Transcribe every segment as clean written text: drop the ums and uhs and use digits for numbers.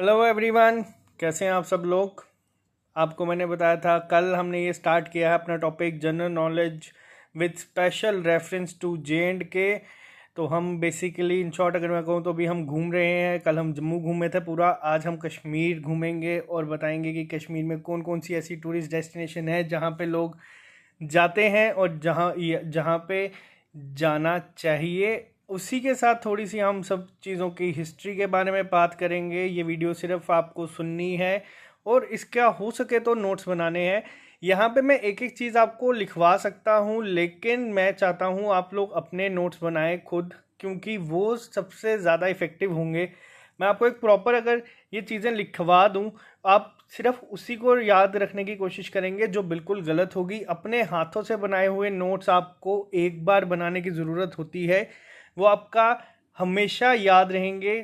Hello everyone, कैसे हैं आप सब लोग। आपको मैंने बताया था कल हमने ये स्टार्ट किया है अपना topic general knowledge with special reference to J and K. तो हम बेसिकली इन शॉर्ट अगर मैं कहूँ तो अभी हम घूम रहे हैं। कल हम जम्मू घूमे थे पूरा, आज हम कश्मीर घूमेंगे और बताएंगे कि कश्मीर में कौन कौन सी ऐसी टूरिस्ट डेस्टिनेशन है जहाँ पे लोग जाते हैं और जहाँ जहाँ पे जाना चाहिए। उसी के साथ थोड़ी सी हम सब चीज़ों की हिस्ट्री के बारे में बात करेंगे। ये वीडियो सिर्फ आपको सुननी है और इसका हो सके तो नोट्स बनाने हैं। यहाँ पे मैं एक एक चीज़ आपको लिखवा सकता हूँ, लेकिन मैं चाहता हूँ आप लोग अपने नोट्स बनाएं खुद, क्योंकि वो सबसे ज़्यादा इफ़ेक्टिव होंगे। मैं आपको एक प्रॉपर अगर ये चीज़ें लिखवा दूँ, आप सिर्फ उसी को याद रखने की कोशिश करेंगे जो बिल्कुल गलत होगी। अपने हाथों से बनाए हुए नोट्स आपको एक बार बनाने की ज़रूरत होती है, वो आपका हमेशा याद रहेंगे।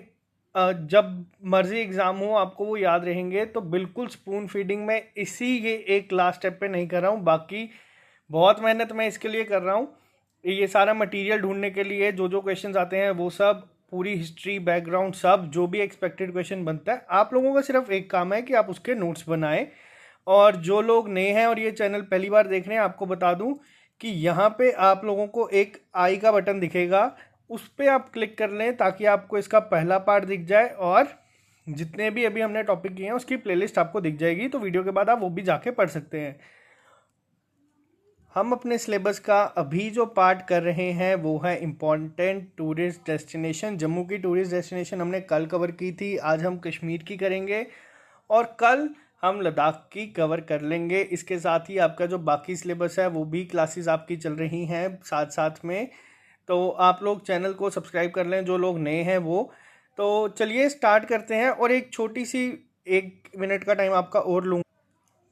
जब मर्जी एग्ज़ाम हो आपको वो याद रहेंगे। तो बिल्कुल स्पून फीडिंग में ये एक लास्ट स्टेप पे नहीं कर रहा हूँ, बाकी बहुत मेहनत मैं इसके लिए कर रहा हूँ। ये सारा मटेरियल ढूंढने के लिए जो जो क्वेश्चंस आते हैं वो सब, पूरी हिस्ट्री बैकग्राउंड सब जो भी एक्सपेक्टेड क्वेश्चन बनता है, आप लोगों का सिर्फ एक काम है कि आप उसके नोट्स बनाएं। और जो लोग नए हैं और ये चैनल पहली बार देख रहे हैं, आपको बता दूं कि यहाँ पे आप लोगों को एक आई का बटन दिखेगा, उस पर आप क्लिक कर लें ताकि आपको इसका पहला पार्ट दिख जाए और जितने भी अभी हमने टॉपिक किए हैं उसकी प्लेलिस्ट आपको दिख जाएगी। तो वीडियो के बाद आप वो भी जाके पढ़ सकते हैं। हम अपने सिलेबस का अभी जो पार्ट कर रहे हैं वो है इम्पॉर्टेंट टूरिस्ट डेस्टिनेशन। जम्मू की टूरिस्ट डेस्टिनेशन हमने कल कवर की थी, आज हम कश्मीर की करेंगे और कल हम लद्दाख की कवर कर लेंगे। इसके साथ ही आपका जो बाकी सिलेबस है वो भी क्लासेस आपकी चल रही हैं साथ साथ में। तो आप लोग चैनल को सब्सक्राइब कर लें जो लोग नए हैं वो। तो चलिए स्टार्ट करते हैं और एक छोटी सी 1 मिनट का टाइम आपका और लूँगा।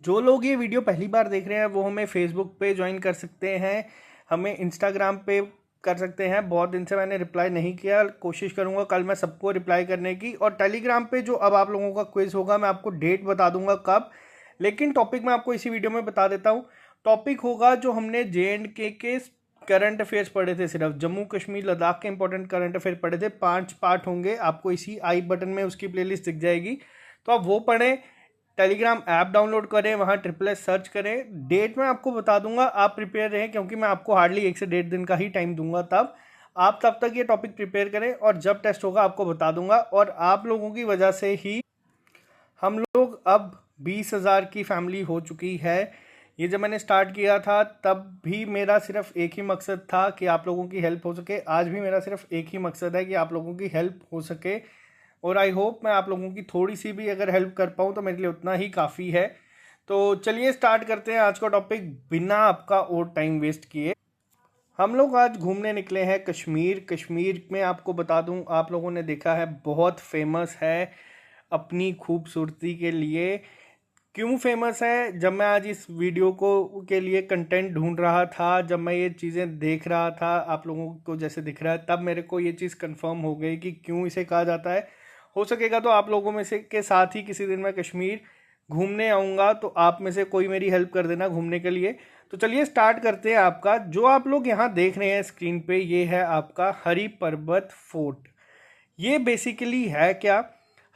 जो लोग ये वीडियो पहली बार देख रहे हैं वो हमें फेसबुक पे ज्वाइन कर सकते हैं, हमें इंस्टाग्राम पे कर सकते हैं। बहुत दिन से मैंने रिप्लाई नहीं किया, कोशिश करूंगा कल मैं सबको रिप्लाई करने की। और टेलीग्राम पे जो अब आप लोगों का क्विज होगा मैं आपको डेट बता दूंगा कब, लेकिन टॉपिक मैं आपको इसी वीडियो में बता देता हूँ। टॉपिक होगा जो हमने जे.एंड.के करंट अफेयर्स पढ़े थे, सिर्फ जम्मू कश्मीर लद्दाख के इंपॉर्टेंट करंट अफेयर पढ़े थे। 5 पार्ट होंगे, आपको इसी आई बटन में उसकी प्लेलिस्ट दिख जाएगी, तो आप वो पढ़ें। टेलीग्राम ऐप डाउनलोड करें, वहाँ SSS सर्च करें। डेट मैं आपको बता दूंगा, आप प्रिपेयर रहें क्योंकि मैं आपको हार्डली 1 से 1.5 दिन का ही टाइम दूंगा। तब तक ये टॉपिक प्रिपेयर करें और जब टेस्ट होगा आपको बता दूंगा। और आप लोगों की वजह से ही हम लोग अब 20,000 की फैमिली हो चुकी है। ये जब मैंने स्टार्ट किया था तब भी मेरा सिर्फ एक ही मकसद था कि आप लोगों की हेल्प हो सके। आज भी मेरा सिर्फ एक ही मकसद है कि आप लोगों की हेल्प हो सके, और आई होप मैं आप लोगों की थोड़ी सी भी अगर हेल्प कर पाऊँ तो मेरे लिए उतना ही काफ़ी है। तो चलिए स्टार्ट करते हैं आज का टॉपिक बिना आपका और टाइम वेस्ट किए। हम लोग आज घूमने निकले हैं कश्मीर। कश्मीर में आपको बता दूं, आप लोगों ने देखा है बहुत फेमस है अपनी खूबसूरती के लिए। क्यों फेमस है? जब मैं आज इस वीडियो को के लिए कंटेंट ढूंढ रहा था, जब मैं ये चीज़ें देख रहा था आप लोगों को जैसे दिख रहा है, तब मेरे को ये चीज़ कंफर्म हो गई कि क्यों इसे कहा जाता है। हो सकेगा तो आप लोगों में से के साथ ही किसी दिन मैं कश्मीर घूमने आऊँगा, तो आप में से कोई मेरी हेल्प कर देना घूमने के लिए। तो चलिए स्टार्ट करते हैं। आपका जो आप लोग यहाँ देख रहे हैं स्क्रीन पे, ये है आपका हरी पर्वत फोर्ट। ये बेसिकली है क्या?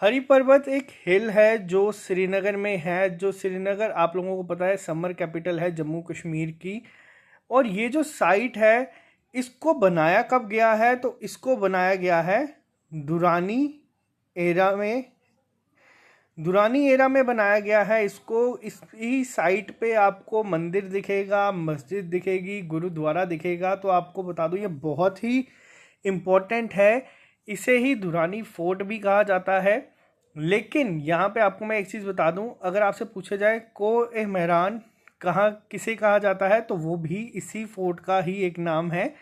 हरी पर्वत एक हिल है जो श्रीनगर में है। जो श्रीनगर आप लोगों को पता है समर कैपिटल है जम्मू कश्मीर की। और ये जो साइट है इसको बनाया कब गया है? तो इसको बनाया गया है दुरानी एरा में। दुरानी एरा में बनाया गया है इसको। इसी साइट पे आपको मंदिर दिखेगा, मस्जिद दिखेगी, गुरुद्वारा दिखेगा। तो आपको बता दूं ये बहुत ही इम्पोर्टेंट है। इसे ही दुरानी फोर्ट भी कहा जाता है। लेकिन यहाँ पे आपको मैं एक चीज़ बता दूं, अगर आपसे पूछा जाए को मेहरान कहाँ किसे कहा जाता है, तो वो भी इसी फोर्ट का ही एक नाम है।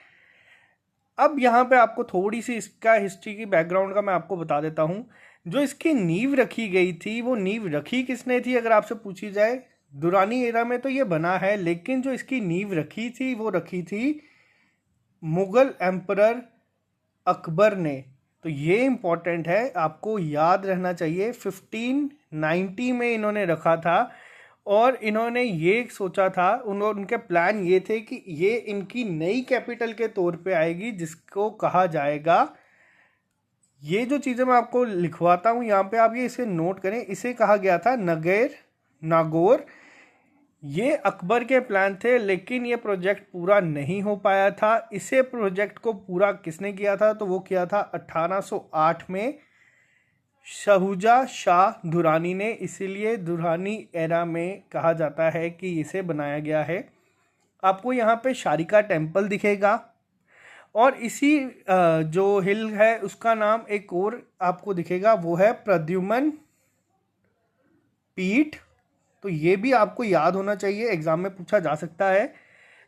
अब यहाँ पे आपको थोड़ी सी इसका हिस्ट्री की बैकग्राउंड का मैं आपको बता देता हूँ। जो इसकी नींव रखी गई थी, वो नींव रखी किसने थी अगर आपसे पूछी जाए? दुरानी एरा में तो ये बना है, लेकिन जो इसकी नींव रखी थी वो रखी थी मुगल एम्परर अकबर ने। तो ये इम्पोर्टेंट है, आपको याद रहना चाहिए। 1590 में इन्होंने रखा था और इन्होंने ये सोचा था, उनके प्लान ये थे कि ये इनकी नई कैपिटल के तौर पे आएगी जिसको कहा जाएगा ये जो चीज़ें मैं आपको लिखवाता हूँ यहाँ पे, आप ये इसे नोट करें। इसे कहा गया था नागौर। ये अकबर के प्लान थे, लेकिन ये प्रोजेक्ट पूरा नहीं हो पाया था। इसे प्रोजेक्ट को पूरा किसने किया था? तो वो किया था 1808 में शहुजा शाह दुरानी ने। इसीलिए दुरानी एरा में कहा जाता है कि इसे बनाया गया है। आपको यहाँ पे शारिका टेम्पल दिखेगा, और इसी जो हिल है उसका नाम एक और आपको दिखेगा, वो है प्रद्युमन पीठ। तो ये भी आपको याद होना चाहिए, एग्जाम में पूछा जा सकता है।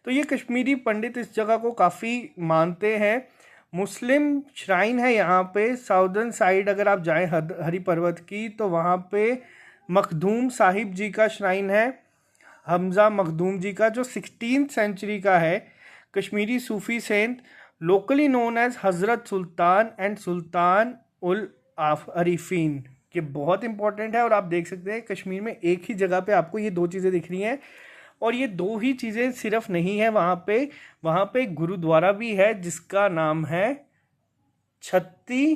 तो ये कश्मीरी पंडित इस जगह को काफ़ी मानते हैं। मुस्लिम श्राइन है यहाँ पे साउदर्न साइड, अगर आप जाएं हरी पर्वत की, तो वहाँ पे मखदूम साहिब जी का श्राइन है, हमजा मखदूम जी का, जो 16th सेंचुरी का है। Kashmiri Sufi saint, locally known as हज़रत सुल्तान एंड सुल्तान उल आरिफीन, ये बहुत इंपॉर्टेंट है। और आप देख सकते हैं कश्मीर में एक ही जगह पे आपको ये दो चीज़ें दिख रही हैं, और ये दो ही चीज़ें सिर्फ नहीं है, वहाँ पे एक गुरुद्वारा भी है जिसका नाम है छत्ती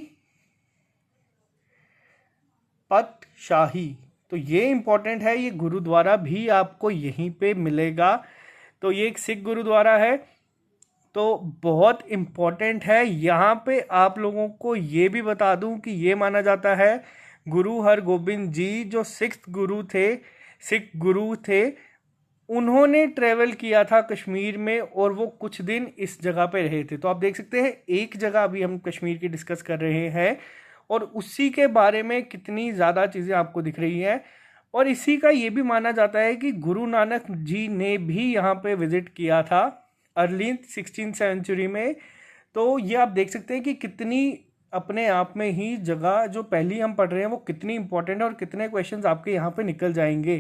पातशाही। तो ये इंपॉर्टेंट है, ये गुरुद्वारा भी आपको यहीं पे मिलेगा। तो ये एक सिख गुरुद्वारा है, तो बहुत इम्पॉर्टेंट है। यहाँ पे आप लोगों को ये भी बता दूं कि ये माना जाता है गुरु हरगोबिंद जी जो सिख गुरु थे, उन्होंने ट्रेवल किया था कश्मीर में, और वो कुछ दिन इस जगह पे रहे थे। तो आप देख सकते हैं एक जगह अभी हम कश्मीर की डिस्कस कर रहे हैं, और उसी के बारे में कितनी ज़्यादा चीज़ें आपको दिख रही हैं। और इसी का ये भी माना जाता है कि गुरु नानक जी ने भी यहाँ पे विज़िट किया था अर्ली 16th सेंचुरी में। तो ये आप देख सकते हैं कि कितनी अपने आप में ही जगह जो पहली हम पढ़ रहे हैं वो कितनी इंपॉर्टेंट है, और कितने क्वेश्चंस आपके यहाँ पे निकल जाएंगे।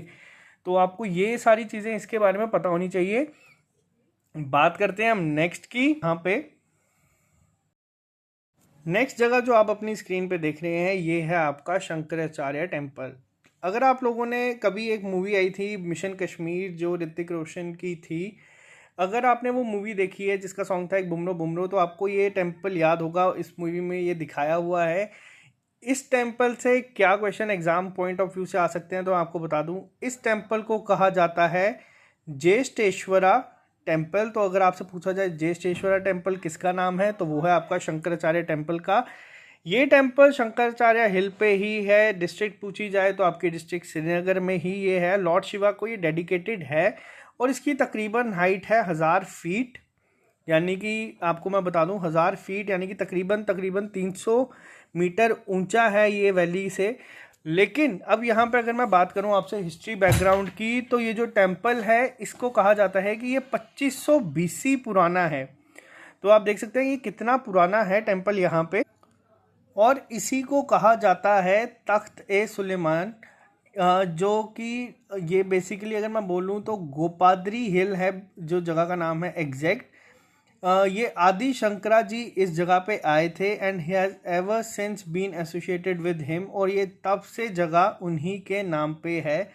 तो आपको ये सारी चीज़ें इसके बारे में पता होनी चाहिए। बात करते हैं हम नेक्स्ट की। यहाँ पे नेक्स्ट जगह जो आप अपनी स्क्रीन पे देख रहे हैं, ये है आपका शंकराचार्य टेम्पल। अगर आप लोगों ने कभी, एक मूवी आई थी मिशन कश्मीर जो ऋतिक रोशन की थी, अगर आपने वो मूवी देखी है जिसका सॉन्ग था एक बुमरो बुमरो, तो आपको ये टेम्पल याद होगा। इस मूवी में ये दिखाया हुआ है। इस टेम्पल से क्या question exam point of view से आ सकते हैं, तो आपको बता दूं, इस टेम्पल को कहा जाता है ज्येष्ठेश्वरा टेम्पल। तो अगर आपसे पूछा जाए ज्येष्ठेश्वरा टेम्पल किसका नाम है, तो वो है आपका शंकराचार्य टेम्पल का। ये टेम्पल शंकराचार्य हिल पे ही है। डिस्ट्रिक्ट पूछी जाए तो आपकी डिस्ट्रिक्ट श्रीनगर में ही ये है। लॉर्ड शिवा को ये डेडिकेटेड है, और इसकी तकरीबन हाइट है 1000 फीट, यानी कि आपको मैं बता दूं 1000 फीट यानी कि तकरीबन 300 मीटर ऊंचा है ये वैली से। लेकिन अब यहाँ पे अगर मैं बात करूँ आपसे हिस्ट्री बैकग्राउंड की, तो ये जो टेम्पल है इसको कहा जाता है कि ये 2500 BC पुराना है। तो आप देख सकते हैं ये कितना पुराना है टेम्पल यहाँ पे। और इसी को कहा जाता है तख्त ए सुलेमान, जो कि ये बेसिकली अगर मैं बोलूँ तो गोपाद्री हिल है जो जगह का नाम है एग्जैक्ट। ये आदि शंकरा जी इस जगह पे आए थे, and he has ever since been associated with him, और ये तब से जगह उन्हीं के नाम पे है।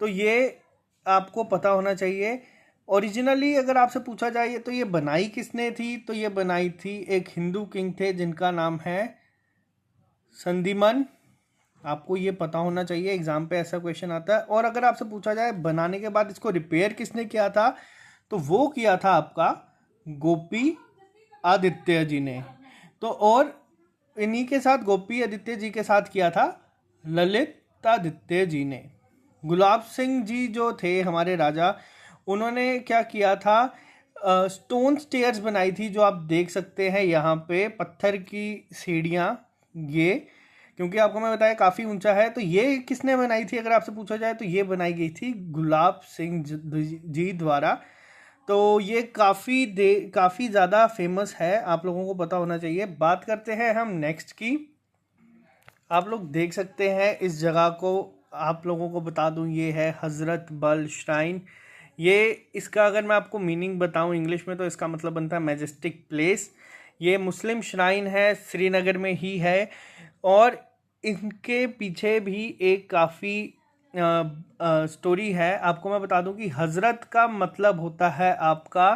तो ये आपको पता होना चाहिए। ओरिजिनली अगर आपसे पूछा जाए तो ये बनाई किसने थी, तो ये बनाई थी एक हिंदू किंग थे जिनका नाम है संधिमन। आपको ये पता होना चाहिए, एग्जाम पे ऐसा क्वेश्चन आता है। और अगर आपसे पूछा जाए बनाने के बाद इसको रिपेयर किसने किया था, तो वो किया था आपका गोपी आदित्य जी ने। तो और इन्हीं के साथ गोपी आदित्य जी के साथ किया था ललितादित्य जी ने। गुलाब सिंह जी जो थे हमारे राजा, उन्होंने क्या किया था, स्टोन स्टेयर्स बनाई थी जो आप देख सकते हैं यहाँ पे, पत्थर की सीढ़ियाँ ये, क्योंकि आपको मैं बताया काफ़ी ऊंचा है। तो ये किसने बनाई थी अगर आपसे पूछा जाए, तो ये बनाई गई थी गुलाब सिंह जी द्वारा। तो ये काफ़ी ज़्यादा फेमस है, आप लोगों को पता होना चाहिए। बात करते हैं हम नेक्स्ट की। आप लोग देख सकते हैं इस जगह को, आप लोगों को बता दूं ये है हज़रत बल श्राइन। ये इसका अगर मैं आपको मीनिंग बताऊं इंग्लिश में, तो इसका मतलब बनता है मैजेस्टिक प्लेस। ये मुस्लिम श्राइन है, श्रीनगर में ही है, और इनके पीछे भी एक काफ़ी स्टोरी है। आपको मैं बता दूं कि हज़रत का मतलब होता है आपका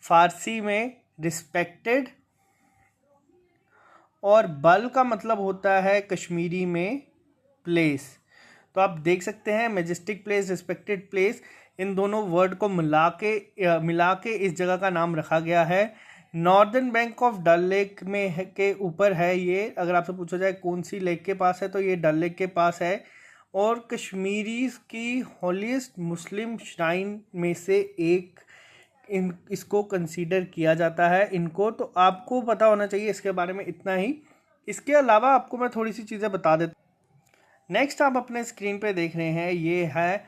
फ़ारसी में रिस्पेक्टेड, और बल का मतलब होता है कश्मीरी में प्लेस। तो आप देख सकते हैं मेजेस्टिक प्लेस, रिस्पेक्टेड प्लेस, इन दोनों वर्ड को मिला के इस जगह का नाम रखा गया है। Northern bank of Dal lake में के ऊपर है ये। अगर आपसे पूछा जाए कौन सी लेक के पास है तो ये डल लेक के पास है। और कश्मीरी की हॉलीएस्ट मुस्लिम श्राइन में से एक इसको कंसीडर किया जाता है इनको। तो आपको पता होना चाहिए इसके बारे में इतना ही। इसके अलावा आपको मैं थोड़ी सी चीज़ें बता देता हूँ। नेक्स्ट आप अपने स्क्रीन पे देख रहे हैं, ये है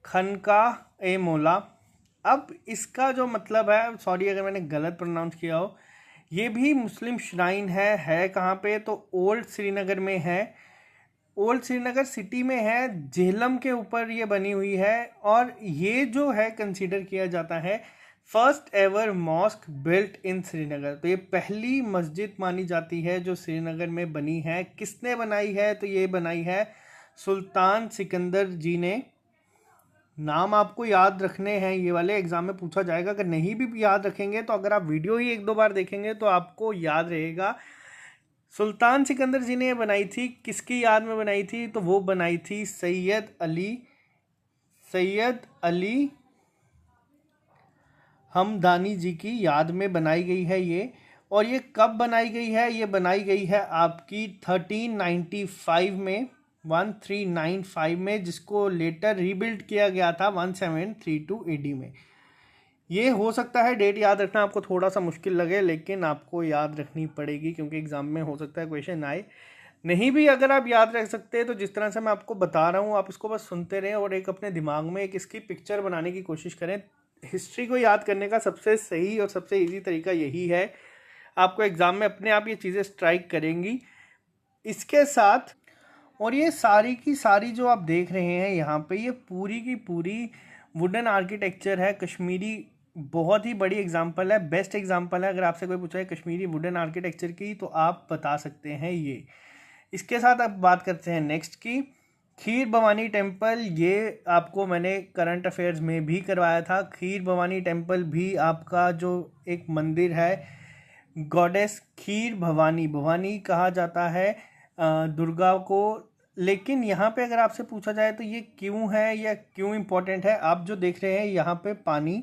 खनकाह ए मौला। अब इसका जो मतलब है, सॉरी अगर मैंने गलत प्रोनाउंस किया हो, ये भी मुस्लिम श्राइन है कहाँ पे, तो ओल्ड श्रीनगर में है। ओल्ड श्रीनगर सिटी में है, झेलम के ऊपर ये बनी हुई है। और ये जो है कंसीडर किया जाता है first ever mosque built in Srinagar. तो ये पहली मस्जिद मानी जाती है जो श्रीनगर में बनी है। किसने बनाई है, तो ये बनाई है सुल्तान सिकंदर जी ने। नाम आपको याद रखने हैं, ये वाले एग्जाम में पूछा जाएगा। अगर नहीं भी याद रखेंगे तो अगर आप वीडियो ही एक दो बार देखेंगे तो आपको याद रहेगा। सुल्तान सिकंदर जी ने बनाई थी, किसकी याद में बनाई थी, तो वो बनाई थी सैयद अली हमदानी जी की याद में बनाई गई है ये। और ये कब बनाई गई है, ये बनाई गई है आपकी 1395 में, 1395 में, जिसको लेटर रीबिल्ड किया गया था 1732 AD में। ये हो सकता है डेट याद रखना आपको थोड़ा सा मुश्किल लगे, लेकिन आपको याद रखनी पड़ेगी क्योंकि एग्जाम में हो सकता है क्वेश्चन आए। नहीं भी अगर आप याद रख सकते हैं तो जिस तरह से मैं आपको बता रहा हूँ आप इसको बस सुनते रहें और एक अपने दिमाग में एक इसकी पिक्चर बनाने की कोशिश करें। हिस्ट्री को याद करने का सबसे सही और सबसे इजी तरीका यही है। आपको एग्ज़ाम में अपने आप ये चीज़ें स्ट्राइक करेंगी। इसके साथ, और ये सारी की सारी जो आप देख रहे हैं यहाँ पे, ये पूरी की पूरी वुडन आर्किटेक्चर है। कश्मीरी बहुत ही बड़ी एग्जांपल है, बेस्ट एग्जांपल है। अगर आपसे कोई पूछा है कश्मीरी वुडन आर्किटेक्चर की तो आप बता सकते हैं ये। इसके साथ अब बात करते हैं नेक्स्ट की, खीर भवानी टेम्पल। ये आपको मैंने करंट अफेयर्स में भी करवाया था। खीर भवानी टेम्पल भी आपका जो एक मंदिर है, गॉडेस खीर भवानी कहा जाता है दुर्गा को। लेकिन यहाँ पे अगर आपसे पूछा जाए तो ये क्यों है या क्यों इम्पोर्टेंट है, आप जो देख रहे हैं यहाँ पे पानी,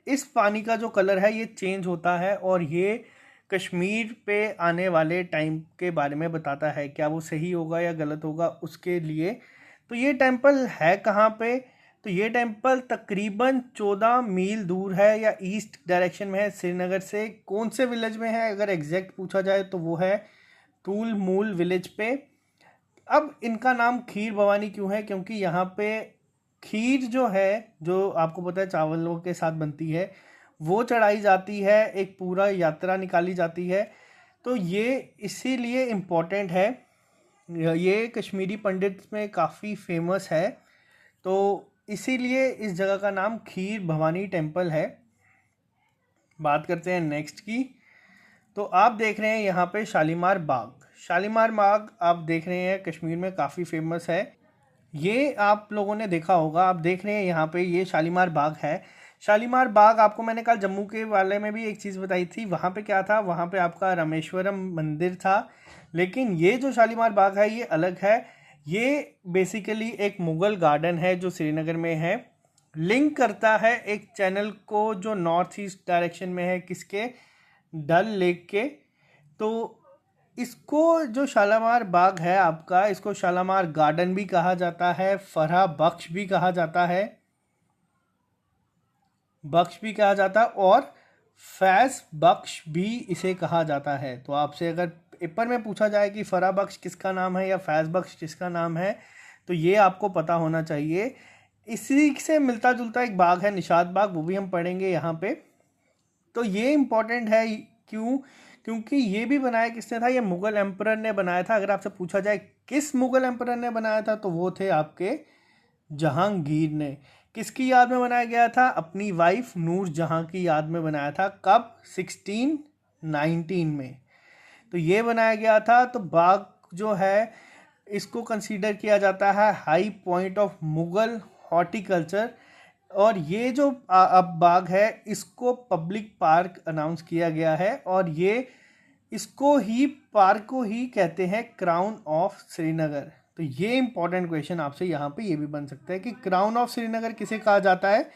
इस पानी का जो कलर है ये चेंज होता है और ये कश्मीर पे आने वाले टाइम के बारे में बताता है। क्या वो सही होगा या गलत होगा उसके लिए। तो ये टेम्पल है कहाँ पे, तो ये टेम्पल तकरीबन 14 मील दूर है या ईस्ट डायरेक्शन में है श्रीनगर से। कौन से विलेज में है अगर एग्जैक्ट पूछा जाए तो वो है तूल मूल विलेज पे। अब इनका नाम खीर भवानी क्यों है, क्योंकि यहाँ पे खीर जो है, जो आपको पता है चावलों के साथ बनती है, वो चढ़ाई जाती है, एक पूरा यात्रा निकाली जाती है। तो ये इसीलिए इम्पोर्टेंट है। ये कश्मीरी पंडित में काफ़ी फेमस है, तो इसीलिए इस जगह का नाम खीर भवानी टेम्पल है। बात करते हैं नेक्स्ट की, तो आप देख रहे हैं यहाँ पे शालीमार बाग। शालीमार बाग आप देख रहे हैं कश्मीर में काफ़ी फेमस है। ये आप लोगों ने देखा होगा, आप देख रहे हैं यहाँ पे ये शालीमार बाग है। शालीमार बाग आपको मैंने कल जम्मू के वाले में भी एक चीज़ बताई थी, वहाँ पे क्या था, वहाँ पे आपका रामेश्वरम मंदिर था। लेकिन ये जो शालीमार बाग है ये अलग है। ये बेसिकली एक मुग़ल गार्डन है जो श्रीनगर में है। लिंक करता है एक चैनल को जो नॉर्थ ईस्ट डायरेक्शन में है, किसके, डल लेक के। तो इसको जो शालीमार बाग है आपका, इसको शालीमार गार्डन भी कहा जाता है, फरहा बख्श भी कहा जाता है, और फैज़ बख्श भी इसे कहा जाता है। तो आपसे अगर पेपर में पूछा जाए कि फरहा बख्श किसका नाम है या फैज़ बख्श किसका नाम है, तो ये आपको पता होना चाहिए। इसी से मिलता जुलता एक बाग है निशात बाग, वो भी हम पढ़ेंगे यहाँ पे। तो ये इम्पोर्टेंट है क्यों, क्योंकि ये भी बनाया किसने था, ये मुग़ल एम्परर ने बनाया था। अगर आपसे पूछा जाए किस मुग़ल एम्परर ने बनाया था, तो वो थे आपके जहांगीर ने। किसकी याद में बनाया गया था, अपनी वाइफ नूर जहां की याद में बनाया था। कब, 1619 में। तो ये बनाया गया था। तो बाग जो है इसको कंसीडर किया जाता है high point of Mughal horticulture. और ये जो अब बाग है इसको पब्लिक पार्क अनाउंस किया गया है। और ये इसको ही पार्क को ही कहते हैं क्राउन ऑफ श्रीनगर। तो ये इंपॉर्टेंट क्वेश्चन आपसे यहाँ पे ये भी बन सकता है कि क्राउन ऑफ श्रीनगर किसे कहा जाता है,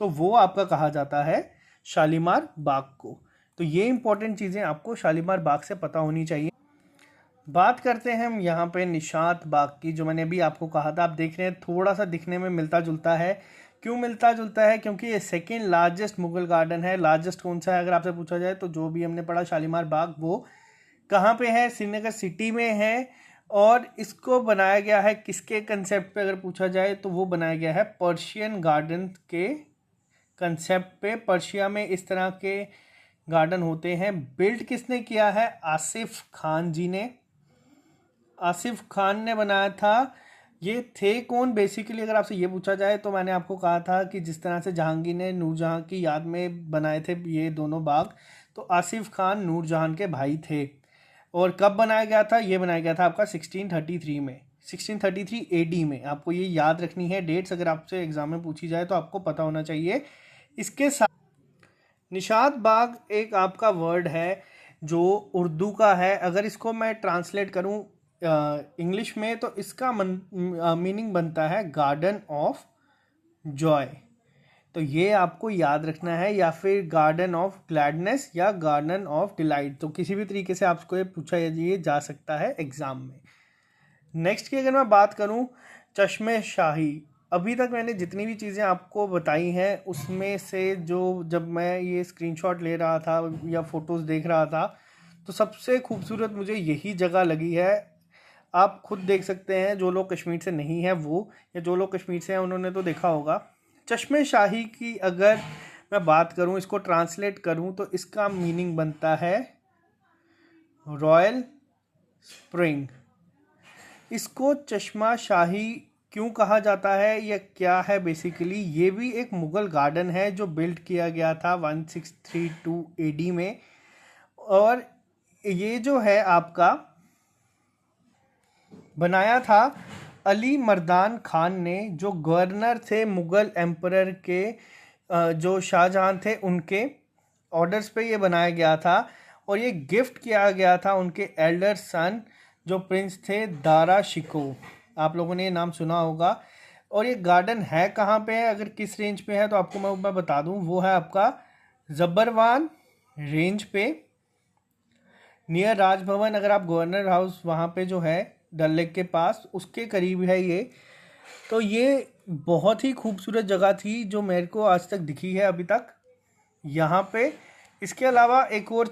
तो वो आपका कहा जाता है शालीमार बाग को। तो ये इंपॉर्टेंट चीज़ें आपको शालीमार बाग से पता होनी चाहिए। बात करते हैं हम यहाँ पे निशात बाग की, जो मैंने अभी आपको कहा था। आप देख रहे हैं थोड़ा सा दिखने में मिलता जुलता है। क्यों मिलता जुलता है? क्योंकि ये सेकेंड लार्जेस्ट मुगल गार्डन है। लार्जेस्ट कौन सा है अगर आपसे पूछा जाए तो जो भी हमने पढ़ा शालीमार बाग, वो कहाँ पे है? श्रीनगर सिटी में है। और इसको बनाया गया है किसके कंसेप्ट पे अगर पूछा जाए तो वो बनाया गया है पर्शियन गार्डन के कंसेप्ट पे। पर्शिया में इस तरह के गार्डन होते हैं। बिल्ड किसने किया है? आसिफ खान जी ने। आसिफ खान ने बनाया था। ये थे कौन बेसिकली अगर आपसे ये पूछा जाए तो मैंने आपको कहा था कि जिस तरह से जहांगीर ने नूरजहां की याद में बनाए थे ये दोनों बाग, तो आसिफ खान नूरजहां के भाई थे। और कब बनाया गया था? ये बनाया गया था आपका 1633 में, 1633 AD में। आपको ये याद रखनी है डेट्स, अगर आपसे एग्जाम में पूछी जाए तो आपको पता होना चाहिए। इसके साथ निशात बाग एक आपका वर्ड है जो उर्दू का है। अगर इसको मैं ट्रांसलेट करूं इंग्लिश में तो इसका मीनिंग बनता है गार्डन ऑफ जॉय। तो ये आपको याद रखना है, या फिर गार्डन ऑफ ग्लैडनेस या गार्डन ऑफ डिलाइट। तो किसी भी तरीके से आपको ये पूछा ये जा सकता है एग्जाम में। नेक्स्ट की अगर मैं बात करूं, चश्मे शाही। अभी तक मैंने जितनी भी चीज़ें आपको बताई हैं उसमें से जो जब मैं ये स्क्रीनशॉट ले रहा था या फोटोज़ देख रहा था तो सबसे खूबसूरत मुझे यही जगह लगी है। आप खुद देख सकते हैं, जो लोग कश्मीर से नहीं हैं वो, या जो लोग कश्मीर से हैं उन्होंने तो देखा होगा। चश्मे शाही की अगर मैं बात करूं, इसको ट्रांसलेट करूं तो इसका मीनिंग बनता है रॉयल स्प्रिंग। इसको चश्मा शाही क्यों कहा जाता है या क्या है बेसिकली? ये भी एक मुगल गार्डन है जो बिल्ड किया गया था 1632 AD में। और ये जो है आपका बनाया था अली मर्दान खान ने, जो गवर्नर थे मुगल एम्परर के, जो शाहजहां थे उनके ऑर्डर्स पे ये बनाया गया था। और ये गिफ्ट किया गया था उनके एल्डर सन जो प्रिंस थे दारा शिको। आप लोगों ने ये नाम सुना होगा। और ये गार्डन है कहाँ पे है, अगर किस रेंज पे है तो आपको मैं बता दूं, वो है आपका जबरवान रेंज पे, नियर राजभवन। अगर आप गवर्नर हाउस वहाँ पे जो है डल लेक के पास, उसके करीब है ये। तो ये बहुत ही खूबसूरत जगह थी जो मेरे को आज तक दिखी है अभी तक यहाँ पे। इसके अलावा एक और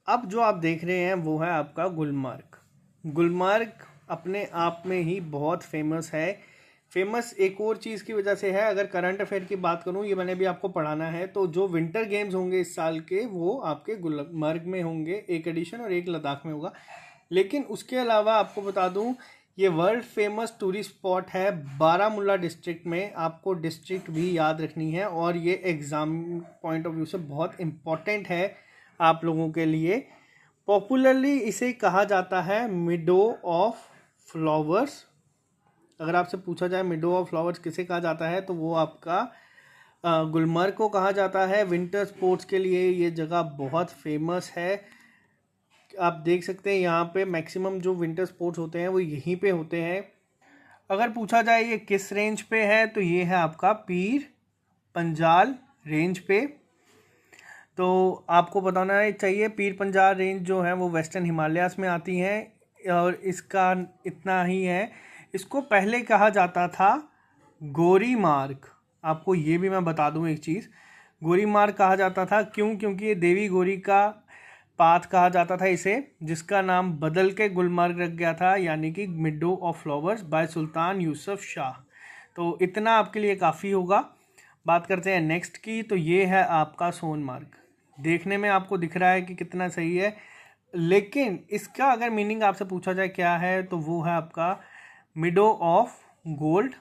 अब जो आप देख रहे हैं वो है आपका गुलमर्ग। गुलमर्ग अपने आप में ही बहुत फेमस है। फेमस एक और चीज़ की वजह से है, अगर करंट अफेयर की बात करूं, ये मैंने भी आपको पढ़ाना है, तो जो विंटर गेम्स होंगे इस साल के वो आपके गुलमर्ग में होंगे, एक एडिशन और एक लद्दाख में होगा। लेकिन उसके अलावा आपको बता दूं, ये वर्ल्ड फेमस टूरिस्ट स्पॉट है बारामूला डिस्ट्रिक्ट में। आपको डिस्ट्रिक्ट भी याद रखनी है और ये एग्ज़ाम पॉइंट ऑफ व्यू से बहुत इम्पॉर्टेंट है आप लोगों के लिए। पॉपुलरली इसे कहा जाता है मिडो ऑफ फ्लावर्स। अगर आपसे पूछा जाए मिडो ऑफ फ्लावर्स किसे कहा जाता है तो वो आपका गुलमर्ग को कहा जाता है। विंटर स्पोर्ट्स के लिए ये जगह बहुत फेमस है। आप देख सकते हैं यहाँ पे मैक्सिमम जो विंटर स्पोर्ट्स होते हैं वो यहीं पे होते हैं। अगर पूछा जाए ये किस रेंज पे है तो ये है आपका पीर पंजाल रेंज पे। तो आपको बताना चाहिए पीर पंजाल रेंज जो है वो वेस्टर्न हिमालयाज में आती हैं। और इसका इतना ही है, इसको पहले कहा जाता था गोरी मार्ग। आपको ये भी मैं बता दूं एक चीज़, गोरी मार्ग कहा जाता था क्यों? क्योंकि ये देवी गोरी का पाथ कहा जाता था इसे, जिसका नाम बदल के गुलमर्ग रख गया था, यानी कि मिडो ऑफ फ्लावर्स बाय सुल्तान यूसुफ शाह। तो इतना आपके लिए काफ़ी होगा। बात करते हैं नेक्स्ट की, तो ये है आपका सोनमार्ग। देखने में आपको दिख रहा है कि कितना सही है, लेकिन इसका अगर मीनिंग आपसे पूछा जाए क्या है तो वो है आपका मिडो ऑफ गोल्ड।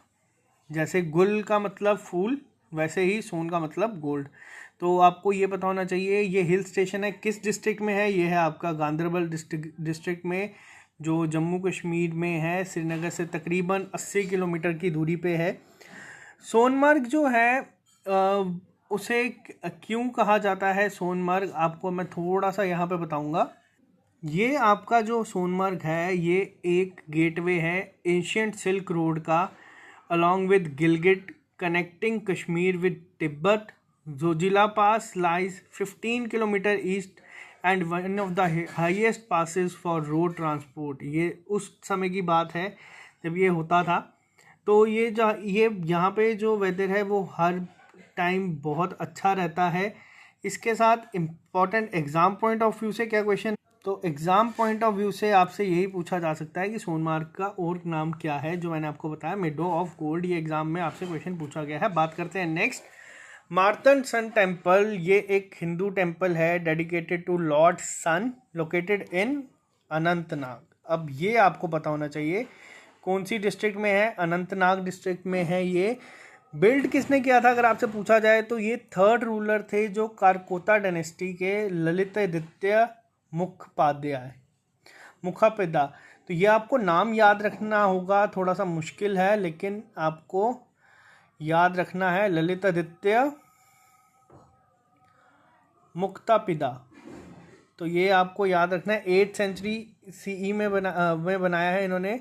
जैसे गुल का मतलब फूल, वैसे ही सोन का मतलब गोल्ड। तो आपको ये पता होना चाहिए ये हिल स्टेशन है किस डिस्ट्रिक्ट में है। ये है आपका गांधरबल डिस्ट्रिक्ट में, जो जम्मू कश्मीर में है। श्रीनगर से तकरीबन 80 किलोमीटर की दूरी पे है। सोनमर्ग जो है उसे क्यों कहा जाता है सोनमर्ग, आपको मैं थोड़ा सा यहाँ पे बताऊँगा। ये आपका जो सोनमर्ग है ये एक गेटवे है एंशियंट सिल्क रोड का, along with Gilgit, connecting Kashmir with Tibet. Zoji La pass lies 15 kilometre east and one of the highest passes for road transport. ये उस समय की बात है जब ये होता था. तो ये यहाँ पे जो वेदर है वो हर टाइम बहुत अच्छा रहता है. इसके साथ important exam point of view से क्या क्वेश्चन, तो एग्ज़ाम पॉइंट ऑफ व्यू से आपसे यही पूछा जा सकता है कि सोनमार्ग का और नाम क्या है, जो मैंने आपको बताया मेडो ऑफ गोल्ड. ये एग्ज़ाम में आपसे क्वेश्चन पूछा गया है. बात करते हैं नेक्स्ट, मार्तंड सन टेम्पल. ये एक हिंदू टेम्पल है dedicated to lord sun, located in Anantnag. अब ये आपको पता होना चाहिए कौन सी डिस्ट्रिक्ट में है, अनंतनाग डिस्ट्रिक्ट में है. ये बिल्ड किसने किया था अगर आपसे पूछा जाए तो ये थर्ड रूलर थे जो कारकोता डायनेस्टी के, ललितादित्य मुखोपाध्याय. तो ये आपको नाम याद रखना होगा, थोड़ा सा मुश्किल है लेकिन आपको याद रखना है, ललितादित्य मुखोपाध्याय. तो ये आपको याद रखना है. 8th सेंचुरी CE में बनाया है इन्होंने.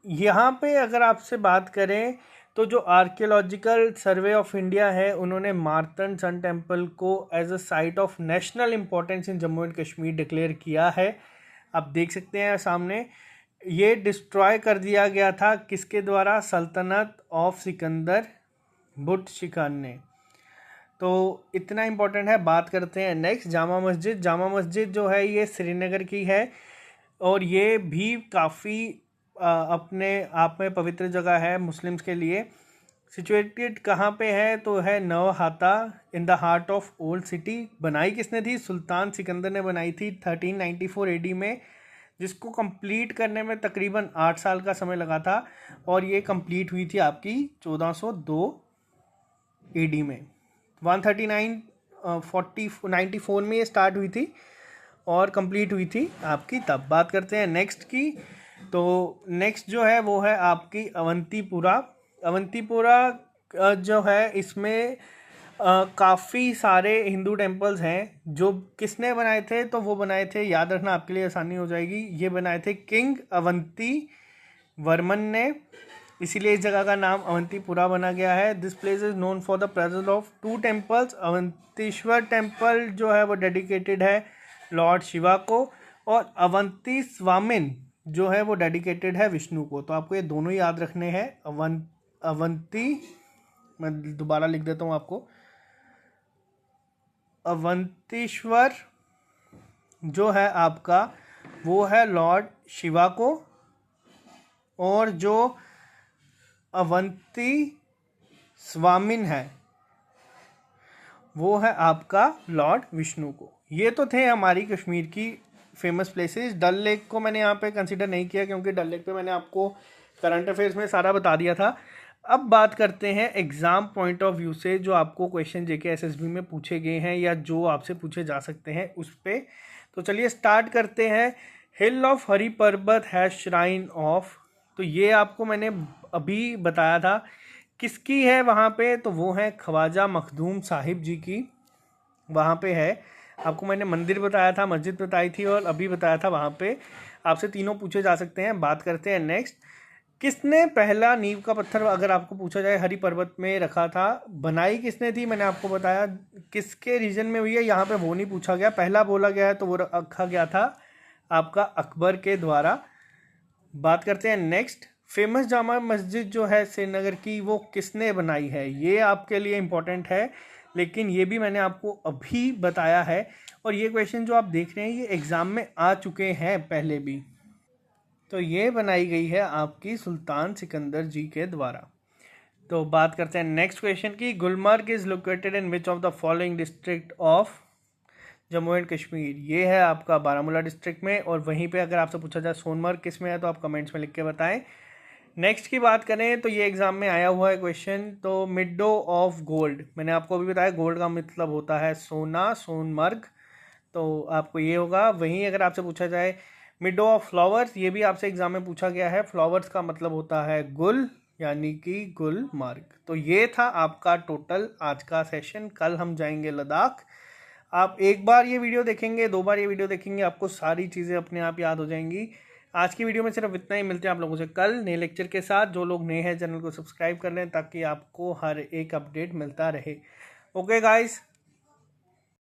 यहाँ पे अगर आपसे बात करें तो जो आर्कियोलॉजिकल सर्वे ऑफ इंडिया है उन्होंने मार्तंड सन टेम्पल को as a site of national importance in Jammu and Kashmir डिक्लेयर किया है. आप देख सकते हैं सामने. ये डिस्ट्रॉय कर दिया गया था किसके द्वारा, सल्तनत ऑफ सिकंदर बुटशिखान ने. तो इतना इम्पोर्टेंट है. बात करते हैं नेक्स्ट, जामा मस्जिद. जामा मस्जिद जो है ये श्रीनगर की है और ये भी काफ़ी अपने आप में पवित्र जगह है मुस्लिम्स के लिए. सिचुएटेड कहाँ पे है, तो है Nowhatta in the heart of old city. बनाई किसने थी, सुल्तान सिकंदर ने बनाई थी 1394 AD में, जिसको कंप्लीट करने में तकरीबन 8 साल का समय लगा था. और ये कंप्लीट हुई थी आपकी 1402 AD में. 94 में ये स्टार्ट हुई थी और कंप्लीट हुई थी आपकी तब. बात करते हैं नेक्स्ट की. तो नेक्स्ट जो है वो है आपकी अवंतीपुरा. अवंतीपुरा जो है इसमें काफ़ी सारे हिंदू टेम्पल्स हैं. जो किसने बनाए थे, तो वो बनाए थे, याद रखना आपके लिए आसानी हो जाएगी, ये बनाए थे किंग अवंती वर्मन ने, इसीलिए इस जगह का नाम अवंतीपुरा बना गया है. This place is known for the presence of 2 temples. Avantishwar temple जो है वो डेडिकेटेड है लॉर्ड शिवा को, और अवंती स्वामिन जो है वो डेडिकेटेड है विष्णु को. तो आपको ये दोनों ही याद रखने हैं. अवंती, मैं दोबारा लिख देता हूँ आपको, अवंतीश्वर जो है आपका वो है लॉर्ड शिवा को, और जो अवंती स्वामिन है वो है आपका लॉर्ड विष्णु को. ये तो थे हमारी कश्मीर की फेमस प्लेसेस. डल लेक को मैंने यहाँ पे कंसिडर नहीं किया क्योंकि डल लेक पे मैंने आपको करंट अफेयर्स में सारा बता दिया था. अब बात करते हैं एग्ज़ाम पॉइंट ऑफ व्यू से जो आपको क्वेश्चन JK SSB में पूछे गए हैं या जो आपसे पूछे जा सकते हैं उस पर. तो चलिए स्टार्ट करते हैं. हिल ऑफ हरि पर्वत है श्राइन ऑफ. तो ये आपको मैंने अभी बताया था किसकी है वहाँ पे, तो वो है ख्वाजा मखदूम साहिब जी की, वहाँ पे है. आपको मैंने मंदिर बताया था, मस्जिद बताई थी और अभी बताया था वहाँ पे. आपसे तीनों पूछे जा सकते हैं. बात करते हैं नेक्स्ट, किसने पहला नींव का पत्थर अगर आपको पूछा जाए हरि पर्वत में रखा था, बनाई किसने थी, मैंने आपको बताया. किसके रीजन में हुई है यहाँ पे वो नहीं पूछा गया, पहला बोला गया है तो वो रखा गया था आपका अकबर के द्वारा. बात करते हैं नेक्स्ट, फेमस जामा मस्जिद जो है श्रीनगर की वो किसने बनाई है. ये आपके लिए इम्पोर्टेंट है लेकिन ये भी मैंने आपको अभी बताया है. और ये क्वेश्चन जो आप देख रहे हैं ये एग्ज़ाम में आ चुके हैं पहले भी. तो ये बनाई गई है आपकी सुल्तान सिकंदर जी के द्वारा. तो बात करते हैं नेक्स्ट क्वेश्चन की, Gulmarg is located in which of the following district of Jammu and Kashmir. ये है आपका बारामूला डिस्ट्रिक्ट में. और वहीं पे अगर आपसे पूछा जाए सोनमर्ग किस में है तो आप कमेंट्स में लिख के बताएं. नेक्स्ट की बात करें तो ये एग्ज़ाम में आया हुआ है क्वेश्चन, तो मिडो ऑफ गोल्ड, मैंने आपको अभी बताया गोल्ड का मतलब होता है सोना, सोनमर्ग. तो आपको ये होगा. वहीं अगर आपसे पूछा जाए मिडो ऑफ फ्लावर्स, ये भी आपसे एग्जाम में पूछा गया है, फ्लावर्स का मतलब होता है गुल, यानी कि गुलमर्ग. तो ये था आपका टोटल आज का सेशन. कल हम जाएंगे लद्दाख. आप एक बार ये वीडियो देखेंगे, 2 बार ये वीडियो देखेंगे, आपको सारी चीज़ें अपने आप याद हो जाएंगी। आज की वीडियो में सिर्फ इतना ही। मिलते हैं आप लोगों से कल नए लेक्चर के साथ। जो लोग नए हैं चैनल को सब्सक्राइब कर लें ताकि आपको हर एक अपडेट मिलता रहे। Okay guys.